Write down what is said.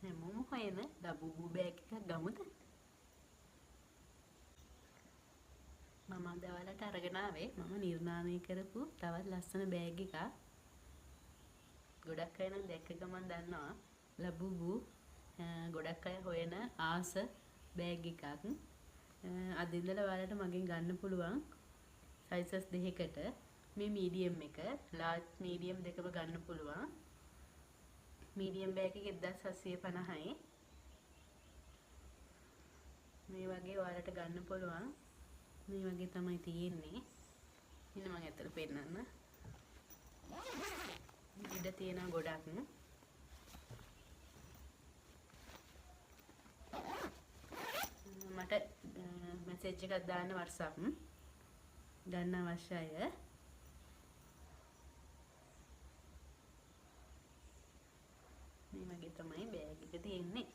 හැමෝම හොයන ලබුබු බෑග් එකක් ගමුද? මම අද ඔයාලට අරගෙන ආවේ මම නිර්මාණය කරපු තවත් ලස්සන බෑග් එකක්. ගොඩක් අය නම් දැක්ක ගමන් දන්නවා ලබුබු ගොඩක් අය හොයන ආස බෑග් එකක්. අද ඉඳලා ඔයාලට මගෙන් ගන්න පුළුවන් සයිසස් දෙකකට. මේ මීඩියම් එක, ලාර්ජ් මීඩියම් දෙකම ගන්න පුළුවන්. මීඩියම් බෑග් එක 1750යි. මේ වගේ ඔයාලට ගන්න පුළුවන්. මේ වගේ තමයි තියෙන්නේ. ඉන්න මම ඇත්තට පෙන්නන්න. ඉඩ තියෙනවා ගොඩක්. මට මැසේජ් එකක් දාන්න WhatsApp ගන්න අවශ්‍යයි. මේ වගේ තමයි බෑග් එක තියෙන්නේ.